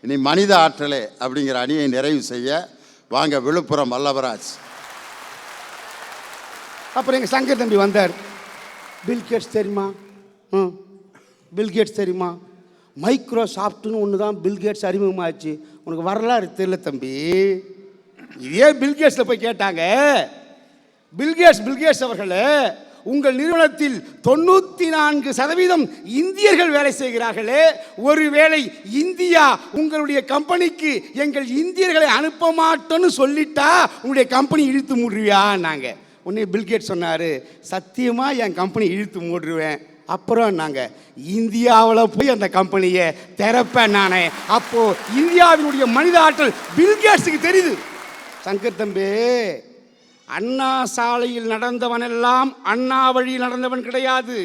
இனி மனித ஆற்றலே அப்படிங்கிற அணியை நிறைவு செய்ய வாங்க விழுப்புரம் வல்லவராஜ். அப்புறம் எங்கள் சங்கர் தம்பி வந்தார். பில்கேட்ஸ் தெரியுமா? பில்கேட்ஸ் தெரியுமா? மைக்ரோசாஃப்ட்னு ஒன்று தான் பில்கேட்ஸ் அறிமுகமாச்சு. உனக்கு வரலாறு தெரியல தம்பி. இதே பில்கேட்ஸில் போய் கேட்டாங்க, பில்கேட்ஸ் அவர்களே, உங்கள் நிறுவனத்தில் 94% இந்தியர்கள் வேலை செய்கிறார்களே, ஒருவேளை இந்தியா உங்களுடைய கம்பெனிக்கு எங்கள் இந்தியர்களை அனுப்ப மாட்டோன்னு சொல்லிட்டா உங்களுடைய கம்பெனி இழுத்து மூடுவியான்னாங்க. உடனே பில்கேட்ஸ் சொன்னார், சத்தியமாக என் கம்பெனி இழுத்து மூடுருவேன். அப்புறம் நாங்கள் இந்தியாவில் போய் அந்த கம்பெனியை திறப்பேன் நானே. அப்போது இந்தியாவினுடைய மனித ஆற்றல் பில்கேட்ஸுக்கு தெரியுது. சங்கர் தம்பி, அண்ணா சாலையில் நடந்தவனெல்லாம் அண்ணா வழியில் நடந்தவன் கிடையாது.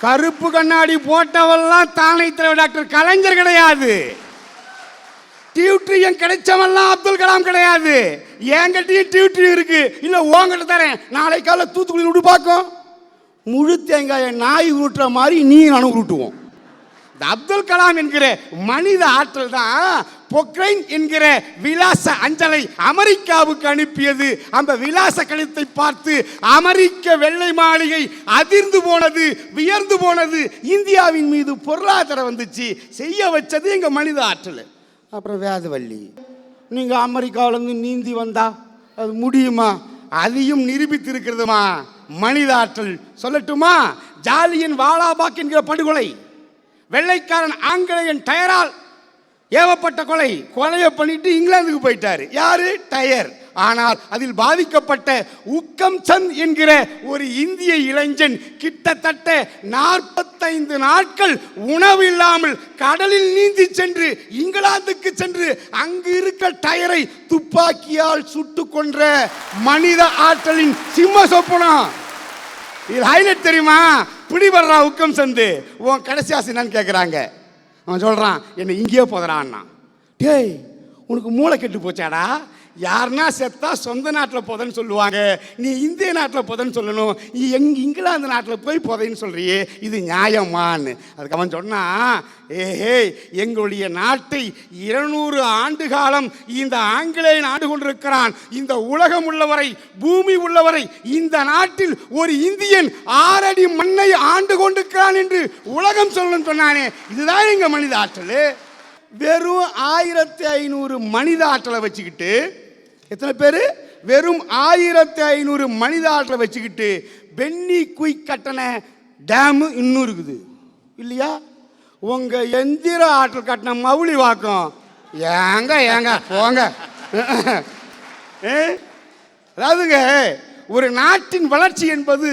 கருப்பு கண்ணாடி போட்டவெல்லாம் தானை தலைவர் டாக்டர் கலைஞர் கிடையாது. டியூட்ரியம் கிடைச்சவெல்லாம் அப்துல் கலாம் கிடையாது. என்கிட்டயும் டியூட்ரியம் இருக்கு, இல்ல உங்ககிட்ட தரேன், நாளை காலை தூத்துக்குடி விட்டு பார்க்கும். முழு தேங்காய நாய் உருட்டுற மாதிரி நீ நானும் உருட்டுவோம். இந்த அப்துல் கலாம் என்கிற மனித ஆற்றல் தான் பொக்ரைன் என்கிற விலாச அஞ்சலை அமெரிக்காவுக்கு அனுப்பியது. அந்த விலாச கடிதத்தை பார்த்து அமெரிக்க வெள்ளை மாளிகை அதிர்ந்து போனது, வியர்ந்து போனது. இந்தியாவின் மீது பொருளாதாரம் வந்துச்சு. செய்ய வச்சது எங்க மனித ஆற்றல். அப்புறம் வேதவள்ளி, நீங்க அமெரிக்காவிலேருந்து நீந்தி வந்தா அது முடியுமா? அதையும் நிரூபித்திருக்கிறதுமா மனித ஆற்றல். சொல்லட்டுமா? ஜாலியன் வாலாபாக் என்கிற படுகொலை, வெள்ளைக்காரன் ஆங்கிலேயன் டயரால் ஏவப்பட்ட கொலையை பண்ணிட்டு இங்கிலாந்துக்கு போயிட்டாரு. யாரு? டயர். ஆனால் அதில் பாதிக்கப்பட்ட உக்கம் சந்த் என்கிற ஒரு இந்திய இளைஞன் கிட்டத்தட்ட 45 நாட்கள் உணவு இல்லாமல் கடலில் நீந்தி சென்று இங்கிலாந்துக்கு சென்று அங்கு இருக்க டயரை துப்பாக்கியால் சுட்டு கொன்ற மனித ஆற்றலின் சிம்ம சொப்பனம். இது ஹைலைட் தெரியுமா? பிடிபடுறா உக்கம் சந்து. உன் கடைசி ஆசை என்னன்னு கேட்குறாங்க. அவன் சொல்கிறான், என்னை இங்கேயே போதுறான்னா. டேய், உனக்கு மூளை கெட்டு போச்சாடா? யாருன்னா செத்தா சொந்த நாட்டில் போதன்னு சொல்லுவாங்க, நீ இந்திய நாட்டில் போதன்னு சொல்லணும். நீ இங்கிலாந்து நாட்டில் போய் போதைன்னு சொல்றியே, இது நியாயமான்னு. அதுக்கு அவன் சொன்னான், எங்களுடைய நாட்டை 200 ஆண்டு காலம் இந்த ஆங்கிலேயன் ஆண்டு கொண்டிருக்கிறான். இந்த உலகம் உள்ளவரை, பூமி உள்ளவரை இந்த நாட்டில் ஒரு இந்தியன் 6 அடி மண்ணை ஆண்டு கொண்டிருக்கிறான் என்று உலகம் சொல்லணும்னு சொன்னானே. இதுதான் எங்க மனித ஆற்றல். வெறும் 1500 மனித ஆற்றலை வச்சுக்கிட்டு, எத்தனை பேர்? வெறும் 1500 மனித ஆற்றலை வச்சுக்கிட்டு பென்னி குயிக் கட்டண டேமு இன்னும் இருக்குது இல்லையா? உங்க எந்திர ஆற்றல் கட்டின மவுளி வாக்கம் ஏங்க போங்க. அதாவதுங்க, ஒரு நாட்டின் வளர்ச்சி என்பது,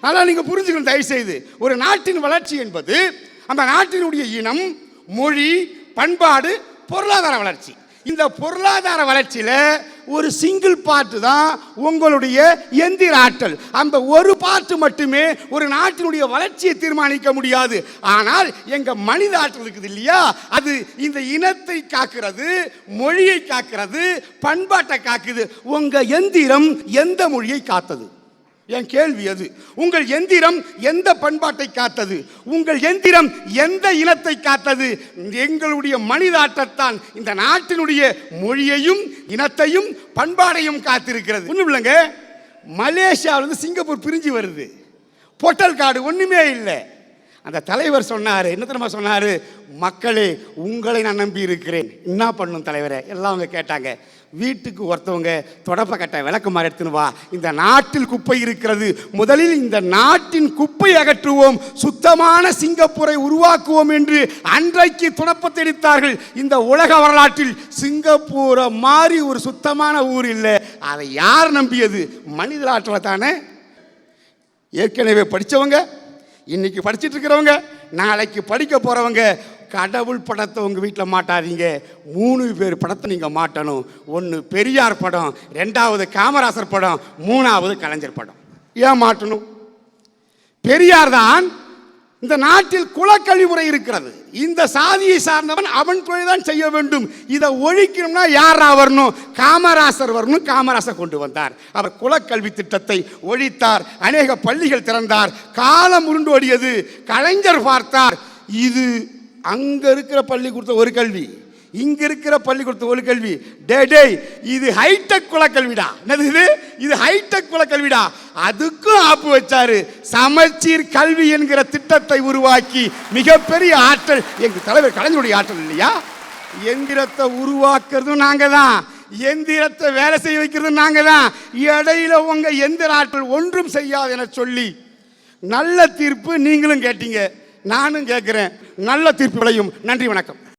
நல்லா நீங்க புரிஞ்சுக்கணும் தயவு செய்து, ஒரு நாட்டின் வளர்ச்சி என்பது அந்த நாட்டினுடைய இனம், மொழி, பண்பாடு, பொருளாதார வளர்ச்சி. இந்த பொருளாதார வளர்ச்சியில் ஒரு சிங்கிள் பார்ட்டு தான் உங்களுடைய எந்திர ஆற்றல். அந்த ஒரு பார்ட்டு மட்டுமே ஒரு நாட்டினுடைய வளர்ச்சியை தீர்மானிக்க முடியாது. ஆனால் எங்க மனித ஆற்றல் இருக்குது இல்லையா, அது இந்த இனத்தை காக்கிறது, மொழியை காக்கிறது, பண்பாட்டை காக்குது. உங்க எந்திரம் எந்த மொழியை காத்தது? என் கேள்வி அது. உங்கள் எந்திரம் எந்த பண்பாட்டை காத்தது? உங்கள் எந்திரம் எந்த இனத்தை காத்தது? எங்களுடைய மனித ஆற்றத்தான் இந்த நாட்டினுடைய மொழியையும் இனத்தையும் பண்பாடையும் காத்திருக்கிறது. ஒன்றும் இல்லைங்க, மலேசியாவிலிருந்து சிங்கப்பூர் பிரிஞ்சு வருது, பொட்டல் காடு ஒன்றுமே இல்லை. அந்த தலைவர் சொன்னார், என்ன தெரியுமா சொன்னார்? மக்களே, உங்களை நான் நம்பி இருக்கிறேன், என்ன பண்ணும் தலைவரை? எல்லாம் அவங்க கேட்டாங்க. வீட்டுக்கு ஒருத்தவங்க தொடப்ப கட்ட விளக்குமாறு எடுத்துன்னு வா, இந்த நாட்டில் குப்பை இருக்கிறது, முதலில் இந்த நாட்டின் குப்பை அகற்றுவோம், சுத்தமான சிங்கப்பூரை உருவாக்குவோம் என்று அன்றைக்கு தொடப்பத்தை எடுத்தார்கள். இந்த உலக வரலாற்றில் சிங்கப்பூரை மாறி ஒரு சுத்தமான ஊர் இல்லை. அதை யார் நம்பியது? மனித ஆற்றலை தானே. ஏற்கனவே படித்தவங்க, இன்னைக்கு படிச்சுட்டு இருக்கிறவங்க, நாளைக்கு படிக்க போறவங்க, கடவுள் படத்தை உங்கள் வீட்டில் மாட்டாதீங்க. 3 பேர் படத்தை நீங்கள் மாட்டணும். 1 பெரியார் படம், 2வது காமராசர் படம், 3வது கலைஞர் படம். ஏன் மாட்டணும்? பெரியார் தான் இந்த நாட்டில் குலக்கல்வி முறை இருக்கிறது, இந்த சாதியை சார்ந்தவன் அவன் தொழில் தான் செய்ய வேண்டும், இதை ஒழிக்கணும்னா யாரா வரணும்? காமராசர் வரணும். காமராசர் கொண்டு வந்தார். அவர் குலக்கல்வி திட்டத்தை ஒழித்தார், அநேக பள்ளிகள் திறந்தார், காலம் உருண்டு ஓடியது. கலைஞர் பார்த்தார், இது அங்கே இருக்கிற பள்ளிக்கூடத்தில் ஒரு கல்வி, இங்க இருக்கிற பள்ளிக்கூடத்தில் ஒரு கல்வி. டேய் இது ஹைடெக் குலக்கல்விடா. என்னது இது? இது ஹைடெக் குலக்கல்விடா. அதுக்கும் ஆப்பு வச்சாரு. சமச்சீர் கல்வி என்கிற திட்டத்தை உருவாக்கி மிகப்பெரிய ஆற்றல் எங்கள் தலைவர் கலைஞருடைய ஆற்றல் இல்லையா? எந்திரத்தை உருவாக்குறதும் நாங்க தான், எந்திரத்தை வேலை செய்ய வைக்கிறதும் நாங்க தான். இடையில உங்க எந்திர ஆற்றல் ஒன்றும் செய்யாது என சொல்லி நல்ல தீர்ப்பு நீங்களும் கேட்டீங்க, நானும் கேட்கிறேன். நல்ல தீர்ப்பு விளையும். நன்றி, வணக்கம்.